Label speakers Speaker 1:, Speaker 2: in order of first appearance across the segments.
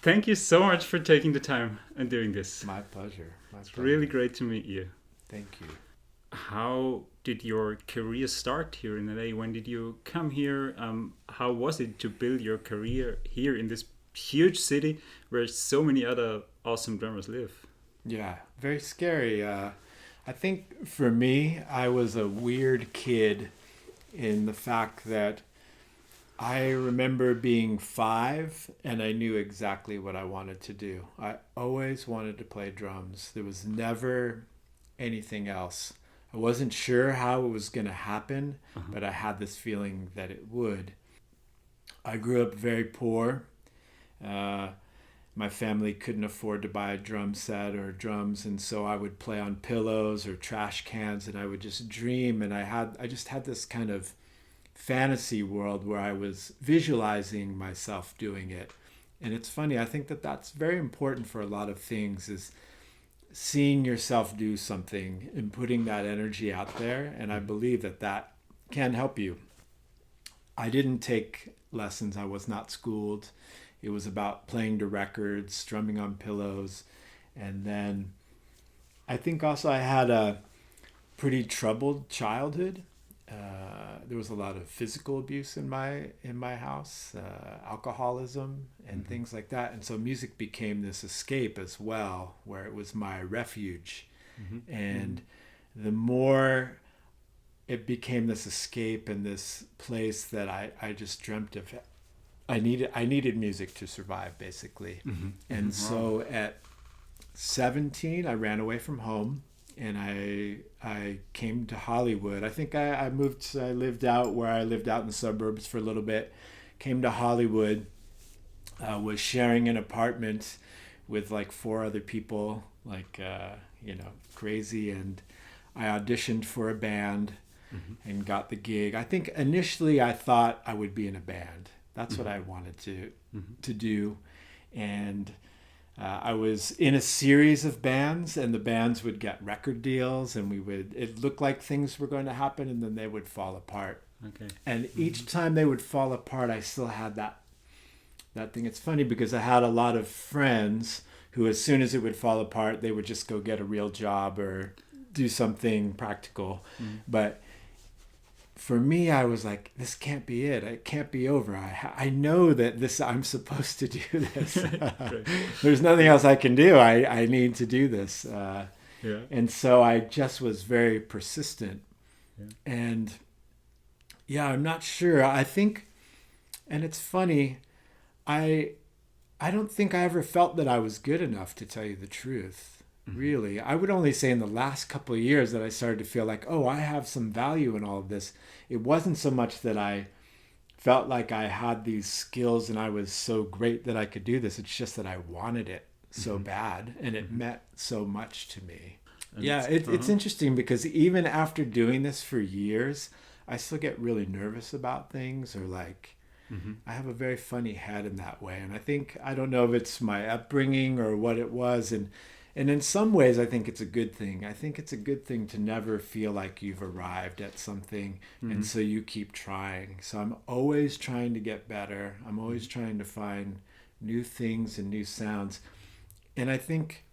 Speaker 1: Thank you so much for taking the time and doing this.
Speaker 2: My pleasure. My
Speaker 1: It's
Speaker 2: pleasure.
Speaker 1: really great to meet you.
Speaker 2: Thank you.
Speaker 1: How did your career start here in LA? When did you come here? How was it to build your career here in this huge city where so many other awesome drummers live?
Speaker 2: Yeah, very scary. I think for me, I was a weird kid in the fact that I remember being 5 and I knew exactly what I wanted to do. I always wanted to play drums. There was never anything else. I wasn't sure how it was going to happen,
Speaker 1: Uh-huh.
Speaker 2: but I had this feeling that it would. I grew up very poor. Uh, my family couldn't afford to buy a drum set or drums, and so I would play on pillows or trash cans, and I would just dream. And I just had this kind of fantasy world where I was visualizing myself doing it. And it's funny, I think that that's very important for a lot of things, is seeing yourself do something and putting that energy out there. And I believe that that can help you. I didn't take lessons. I was not schooled. It was about playing to records, strumming on pillows. And then I think also I had a pretty troubled childhood. There was a lot of physical abuse in my house, alcoholism and
Speaker 1: Mm-hmm.
Speaker 2: things like that. And so music became this escape as well, where it was my refuge.
Speaker 1: Mm-hmm.
Speaker 2: And the more it became this escape and this place that I just dreamt of. I needed music to survive, basically.
Speaker 1: Mm-hmm.
Speaker 2: And
Speaker 1: Mm-hmm. Wow.
Speaker 2: so at 17, I ran away from home and I came to Hollywood. I think I moved. I lived out where I lived out in the suburbs for a little bit. Came to Hollywood. Was sharing an apartment with like 4 other people, like crazy. And I auditioned for a band
Speaker 1: Mm-hmm.
Speaker 2: and got the gig. I think initially I thought I would be in a band. That's what
Speaker 1: Mm-hmm.
Speaker 2: I wanted to
Speaker 1: Mm-hmm.
Speaker 2: to do, and I was in a series of bands, and the bands would get record deals, and we would. It looked like things were going to happen, and then they would fall apart.
Speaker 1: Okay.
Speaker 2: And
Speaker 1: Mm-hmm.
Speaker 2: each time they would fall apart, I still had that thing. It's funny because I had a lot of friends who, as soon as it would fall apart, they would just go get a real job or do something practical.
Speaker 1: Mm-hmm.
Speaker 2: But for me, I was like, this can't be it. It can't be over. I know that this, I'm supposed to do this.
Speaker 1: Great.
Speaker 2: There's nothing else I can do. I need to do this.
Speaker 1: Yeah.
Speaker 2: And so I just was very persistent.
Speaker 1: Yeah.
Speaker 2: And yeah, I'm not sure. I think, and it's funny, I I don't think I ever felt that I was good enough, to tell you the truth.
Speaker 1: Mm-hmm.
Speaker 2: Really, I would only say in the last couple of years that I started to feel like, oh, I have some value in all of this. It wasn't so much that I felt like I had these skills and I was so great that I could do this. It's just that I wanted it so
Speaker 1: Mm-hmm.
Speaker 2: bad and it
Speaker 1: Mm-hmm.
Speaker 2: meant so much to me.
Speaker 1: And
Speaker 2: Yeah,
Speaker 1: it's
Speaker 2: it's interesting because even after doing this for years, I still get really nervous about things, or like
Speaker 1: mm-hmm.
Speaker 2: I have a very funny head in that way. And I think, I don't know if it's my upbringing or what it was. And in some ways, I think it's a good thing. I think it's a good thing to never feel like you've arrived at something.
Speaker 1: Mm-hmm.
Speaker 2: And so you keep trying. So I'm always trying to get better. I'm always trying to find new things and new sounds. And I think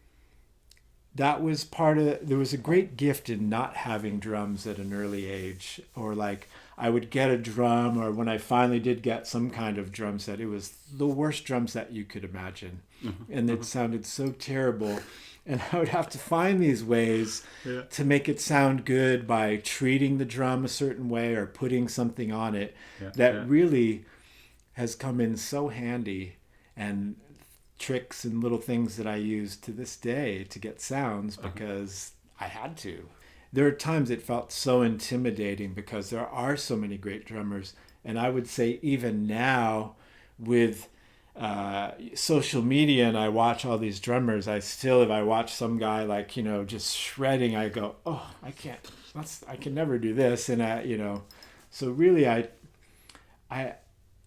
Speaker 2: that was part of, there was a great gift in not having drums at an early age, or like I would get a drum, or when I finally did get some kind of drum set, it was the worst drum set you could imagine,
Speaker 1: Uh-huh.
Speaker 2: and it
Speaker 1: Uh-huh.
Speaker 2: sounded so terrible. And I would have to find these ways
Speaker 1: Yeah.
Speaker 2: to make it sound good by treating the drum a certain way or putting something on it
Speaker 1: Yeah. Yeah.
Speaker 2: that really has come in so handy. And tricks and little things that I use to this day to get sounds
Speaker 1: Uh-huh.
Speaker 2: because I had to. There are times it felt so intimidating because there are so many great drummers. And I would say even now with social media, and I watch all these drummers, I still, if I watch some guy like, just shredding, I go, oh, I can't, I can never do this. And so really I,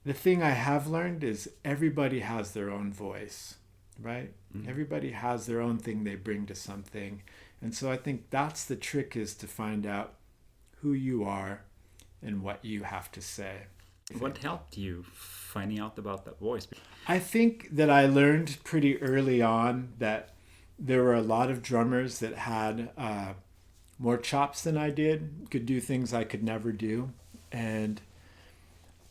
Speaker 2: the thing I have learned is everybody has their own voice, right?
Speaker 1: Mm-hmm.
Speaker 2: Everybody has their own thing they bring to something. And so I think that's the trick, is to find out who you are and what you have to say.
Speaker 1: What helped you finding out about that voice?
Speaker 2: I think that I learned pretty early on that there were a lot of drummers that had more chops than I did, could do things I could never do. And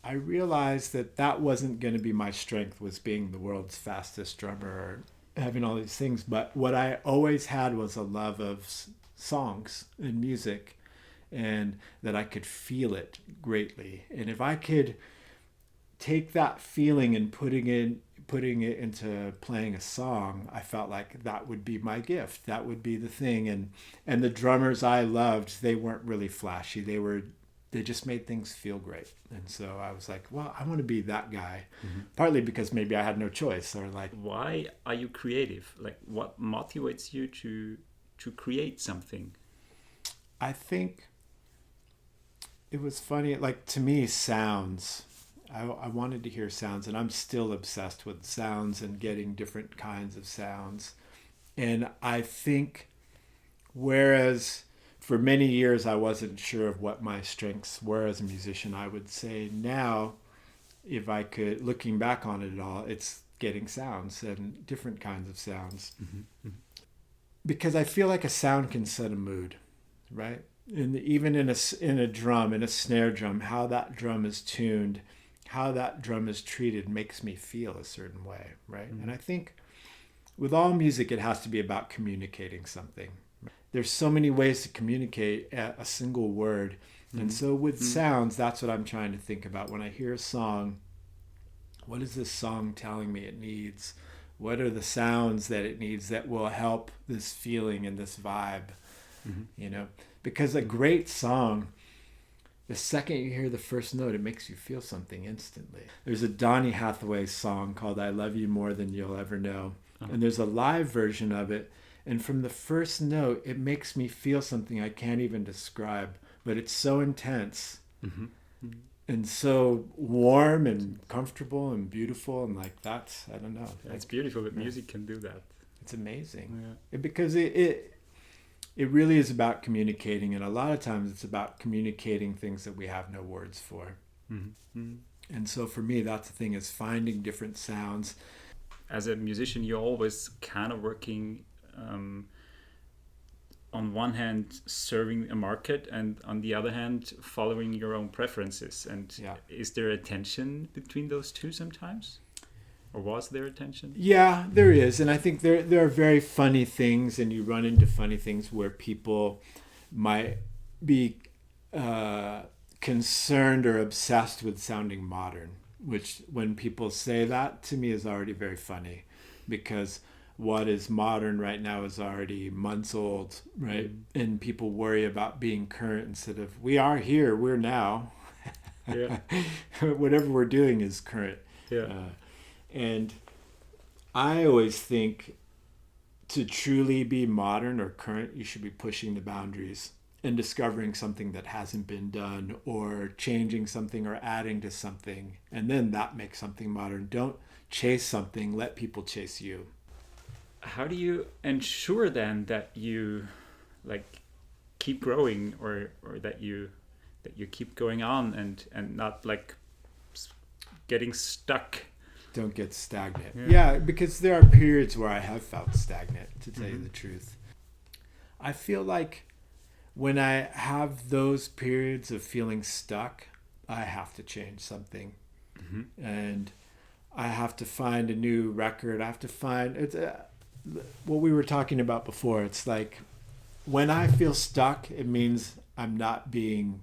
Speaker 2: I realized that that wasn't going to be my strength, was being the world's fastest drummer or having all these things. But what I always had was a love of songs and music, and that I could feel it greatly. And if I could take that feeling and putting it into playing a song, I felt like that would be my gift. That would be the thing. And the drummers I loved, they weren't really flashy. They just made things feel great. And so I was like, well, I want to be that guy. Mm-hmm. Partly because maybe I had no choice, or like,
Speaker 1: why are you creative? Like, what motivates you to create something?
Speaker 2: I think it was funny. Like, to me, sounds. I wanted to hear sounds, and I'm still obsessed with sounds and getting different kinds of sounds. And I think, whereas for many years I wasn't sure of what my strengths were as a musician, I would say now, if I could, looking back on it all, it's getting sounds and different kinds of sounds. Mm-hmm. Because I feel like a sound can set a mood, right? And even in a drum, in a snare drum, how that drum is tuned, how that drum is treated makes me feel a certain way, right? Mm-hmm. And I think with all music, it has to be about communicating something. There's so many ways to communicate a single word. Mm-hmm. And so with sounds, that's what I'm trying to think about. When I hear a song, what is this song telling me it needs? What are the sounds that it needs that will help this feeling and this vibe? Mm-hmm. You know, because a great song, the second you hear the first note, it makes you feel something instantly. There's a Donny Hathaway song called I Love You More Than You'll Ever Know. Uh-huh. And there's a live version of it. And from the first note, it makes me feel something I can't even describe. But it's so intense. Mm-hmm. Mm-hmm. And so warm and comfortable and beautiful. And like, that's, I don't know.
Speaker 1: It's beautiful that music can do that.
Speaker 2: It's amazing. Yeah. Because it really is about communicating, and a lot of times it's about communicating things that we have no words for. Mm-hmm. Mm-hmm. And so for me, that's the thing, is finding different sounds.
Speaker 1: As a musician, you're always kind of working on one hand serving a market, and on the other hand following your own preferences. And is there a tension between those two sometimes? Or was there a tension? Yeah,
Speaker 2: there is. And I think there are very funny things, and you run into funny things where people might be concerned or obsessed with sounding modern, which when people say that, to me, is already very funny, because what is modern right now is already months old, right? Mm-hmm. And people worry about being current instead of, we are here, we're now. Yeah. Whatever we're doing is current. Yeah. And I always think to truly be modern or current, you should be pushing the boundaries and discovering something that hasn't been done, or changing something or adding to something. And then that makes something modern. Don't chase something, let people chase you.
Speaker 1: How do you ensure then that you like keep growing, or that you keep going on and not like getting stuck?
Speaker 2: Don't get stagnant. Yeah, because there are periods where I have felt stagnant, to tell you the truth. I feel like when I have those periods of feeling stuck, I have to change something. Mm-hmm. And I have to find a new record. I have to find what we were talking about before. It's like when I feel stuck, it means I'm not being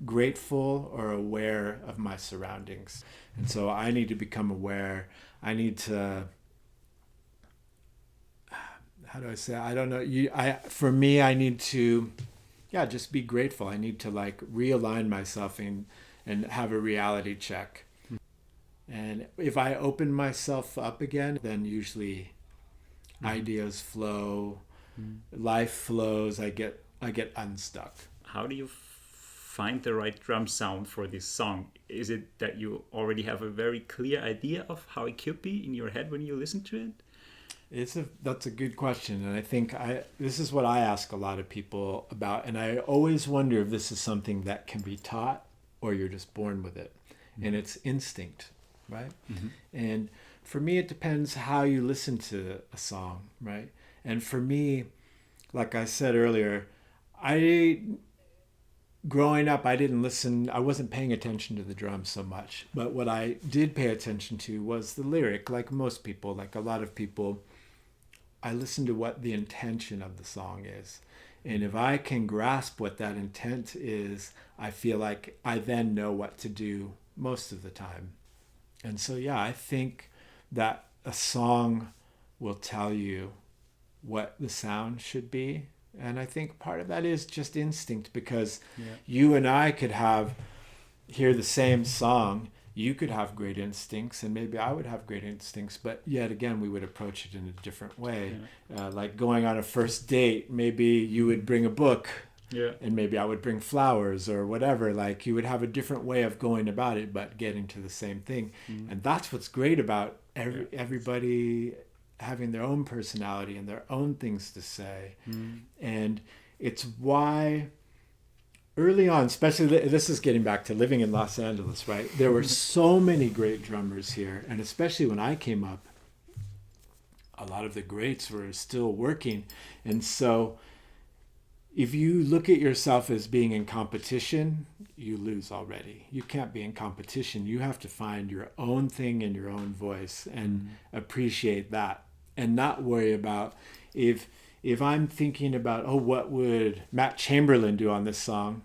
Speaker 2: grateful or aware of my surroundings. And so I need to become aware. I need to, how do I say? I don't know. For me, I need to, just be grateful. I need to like realign myself and have a reality check. And if I open myself up again, then usually ideas flow, life flows. I get unstuck.
Speaker 1: How do you find the right drum sound for this song? Is it that you already have a very clear idea of how it could be in your head when you listen to it?
Speaker 2: That's a good question, and I think this is what I ask a lot of people about, and I always wonder if this is something that can be taught or you're just born with it. and it's instinct, right? And for me, it depends how you listen to a song, right? And for me, like I said earlier, growing up, I wasn't paying attention to the drums so much. But what I did pay attention to was the lyric. Like most people, like a lot of people, I listen to what the intention of the song is. And if I can grasp what that intent is, I feel like I then know what to do most of the time. And so, yeah, I think that a song will tell you what the sound should be. And I think part of that is just instinct, because you and I could hear the same song. You could have great instincts, and maybe I would have great instincts, but yet again, we would approach it in a different way. Like going on a first date, maybe you would bring a book, and maybe I would bring flowers or whatever. Like you would have a different way of going about it, but getting to the same thing. And that's what's great about everybody having their own personality and their own things to say. And it's why early on, especially, this is getting back to living in Los Angeles, right? There were so many great drummers here. And especially when I came up, a lot of the greats were still working. And so if you look at yourself as being in competition, you lose already. You can't be in competition. You have to find your own thing and your own voice and appreciate that, and not worry about if I'm thinking about, what would Matt Chamberlain do on this song?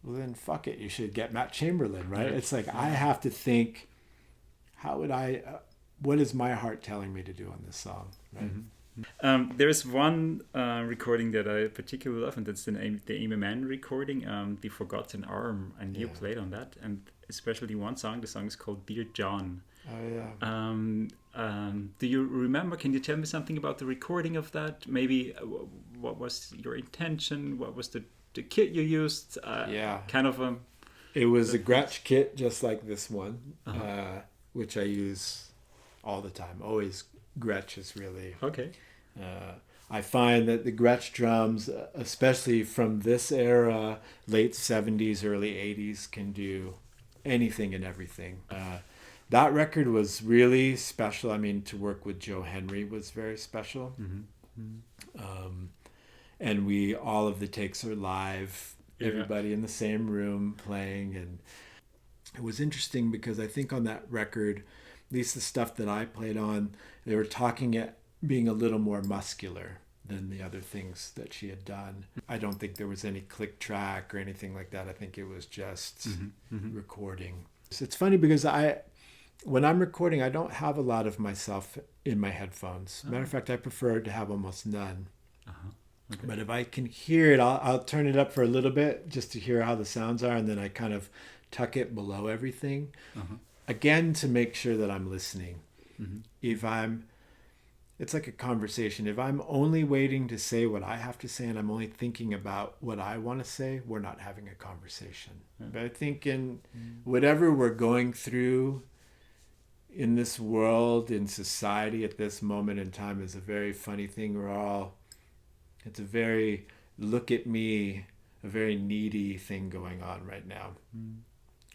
Speaker 2: Well, then fuck it. You should get Matt Chamberlain, right? It's like I have to think, what is my heart telling me to do on this song, right?
Speaker 1: There's one recording that I particularly love, and that's the Amy Mann recording, The Forgotten Arm, and you played on that, and especially one song. The song is called Dear John.
Speaker 2: Oh yeah.
Speaker 1: Do you remember? Can you tell me something about the recording of that? Maybe what was your intention? What was the kit you used? Kind of
Speaker 2: It was a Gretsch kit, just like this one, which I use all the time. Always. Gretsch is really
Speaker 1: okay.
Speaker 2: I find that the Gretsch drums, especially from this era, late 70s, early 80s, can do anything and everything. That record was really special. I mean, to work with Joe Henry was very special. And all of the takes are live, everybody in the same room playing. And it was interesting because I think on that record, at least the stuff that I played on, they were talking it being a little more muscular than the other things that she had done. I don't think there was any click track or anything like that. I think it was just recording. It's funny because when I'm recording, I don't have a lot of myself in my headphones. Matter of fact, I prefer to have almost none. Okay. But if I can hear it, I'll turn it up for a little bit just to hear how the sounds are, and then I kind of tuck it below everything. Again, to make sure that I'm listening. It's like a conversation. If I'm only waiting to say what I have to say and I'm only thinking about what I want to say, we're not having a conversation. But I think in whatever we're going through in this world, in society at this moment in time, is a very funny thing. It's a very look at me, a very needy thing going on right now.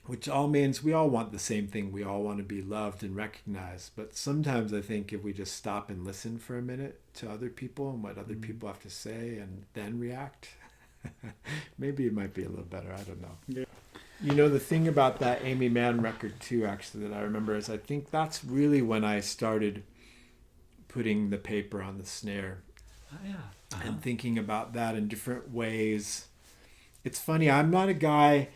Speaker 2: Which all means we all want the same thing. We all want to be loved and recognized. But sometimes I think if we just stop and listen for a minute to other people and what other people have to say and then react, maybe it might be a little better. I don't know. Yeah. You know, the thing about that Amy Mann record too, actually, that I remember is I think that's really when I started putting the paper on the snare. And thinking about that in different ways. It's funny, I'm not a guy...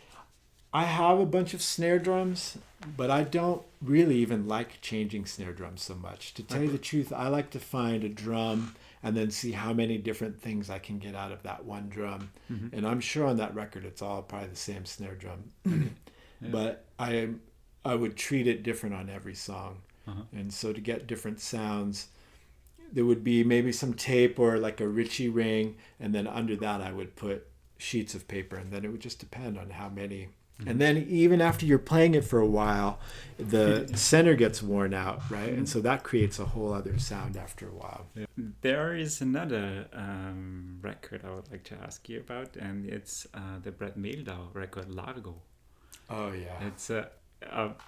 Speaker 2: I have a bunch of snare drums, but I don't really even like changing snare drums so much. To tell you the truth, I like to find a drum and then see how many different things I can get out of that one drum. And I'm sure on that record it's all probably the same snare drum. But I would treat it different on every song. And so to get different sounds, there would be maybe some tape or like a Ritchie ring, and then under that I would put sheets of paper, and then it would just depend on how many. And then even after you're playing it for a while, the center gets worn out, right? And so that creates a whole other sound after a while.
Speaker 1: There is another record I would like to ask you about, and it's the Brett Mehldau record, Largo.
Speaker 2: Oh, yeah.
Speaker 1: It's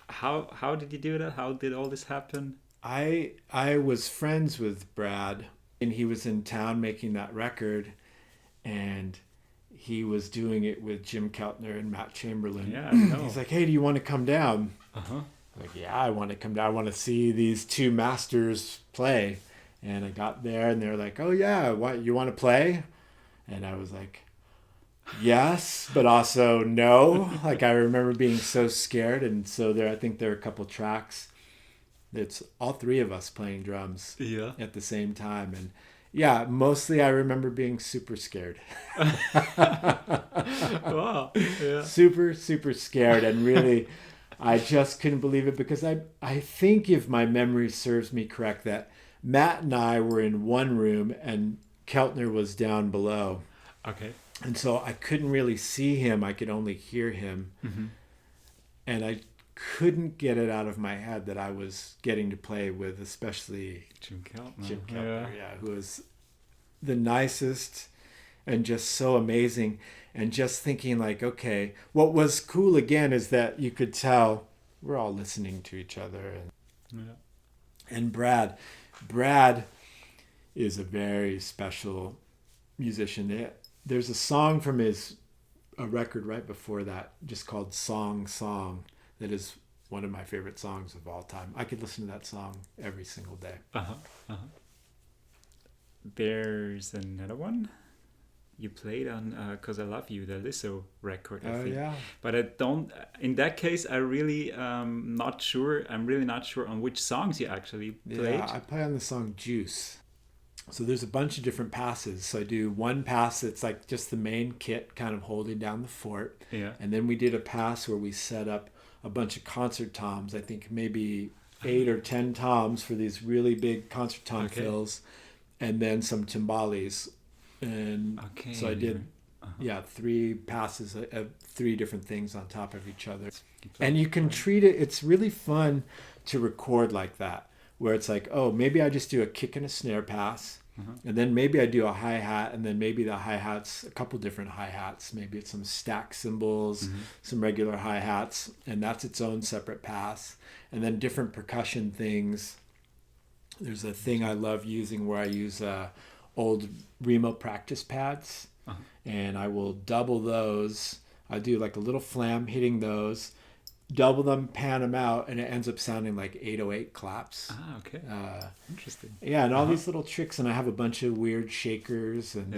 Speaker 1: How did you do that? How did all this happen?
Speaker 2: I was friends with Brad, and he was in town making that record, and he was doing it with Jim Keltner and Matt Chamberlain.
Speaker 1: Yeah, I know.
Speaker 2: He's like, "Hey, do you want to come down?"
Speaker 1: Uh-huh.
Speaker 2: I'm like, "Yeah, I want to come down. I want to see these two masters play." And I got there, and they're like, "Oh yeah, what, you want to play?" And I was like, "Yes, but also no." Like, I remember being so scared, and so I think there are a couple tracks. It's all three of us playing drums at the same time, and yeah, mostly I remember being super scared.
Speaker 1: Wow. Yeah.
Speaker 2: Super scared, and really, I just couldn't believe it, because I think, if my memory serves me correct, that Matt and I were in one room and Keltner was down below.
Speaker 1: Okay.
Speaker 2: And so I couldn't really see him. I could only hear him.
Speaker 1: Mm-hmm.
Speaker 2: And I couldn't get it out of my head that I was getting to play with, especially
Speaker 1: Jim Keltner.
Speaker 2: Jim Keltner, who was the nicest and just so amazing. And just thinking, like, okay, what was cool again is that you could tell we're all listening to each other. And Brad is a very special musician. There's a song from a record right before that, just called Song, that is one of my favorite songs of all time. I could listen to that song every single day.
Speaker 1: There's another one you played on "Cause I Love You," the Lizzo record, I think.
Speaker 2: Yeah.
Speaker 1: But I don't. In that case, I really not sure. I'm really not sure on which songs you actually played.
Speaker 2: Yeah, I play on the song Juice. So there's a bunch of different passes. So I do one pass that's like just the main kit, kind of holding down the fort.
Speaker 1: Yeah.
Speaker 2: And then we did a pass where we set up a bunch of concert toms. I think maybe 8 or 10 toms for these really big concert tom fills, and then some timbales. And so I did, 3 passes of 3 different things on top of each other. And you can treat it, it's really fun to record like that, where it's like, oh, maybe I just do a kick and a snare pass, and then maybe I do a hi-hat, and then maybe the hi-hats, a couple different hi-hats, maybe it's some stack cymbals, some regular hi-hats, and that's its own separate pass. And then different percussion things. There's a thing I love using where I use old Remo practice pads, and I will double those. I do like a little flam hitting those, double them, pan them out, and it ends up sounding like 808 claps.
Speaker 1: Okay. Interesting.
Speaker 2: Yeah, and all these little tricks, and I have a bunch of weird shakers. And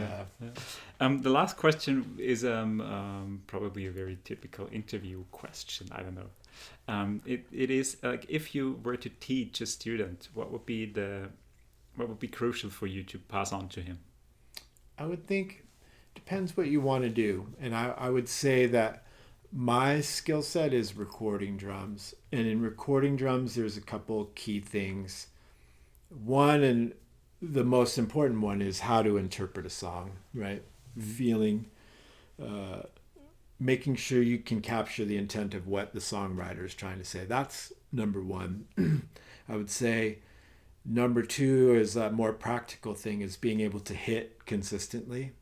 Speaker 1: the last question is probably a very typical interview question. I don't know. It is like, if you were to teach a student, what would be crucial for you to pass on to him?
Speaker 2: I would think depends what you want to do, and I would say that my skill set is recording drums. And in recording drums, there's a couple key things. One, and the most important one, is how to interpret a song, right? Feeling, making sure you can capture the intent of what the songwriter is trying to say. That's number one. I would say number two is a more practical thing, is being able to hit consistently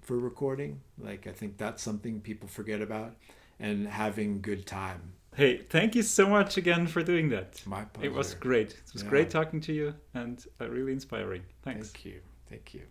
Speaker 2: for recording. Like, I think that's something people forget about. And having good time.
Speaker 1: Hey, thank you so much again for doing that.
Speaker 2: My pleasure.
Speaker 1: It was great. It was great talking to you, and really inspiring. Thanks.
Speaker 2: Thank you.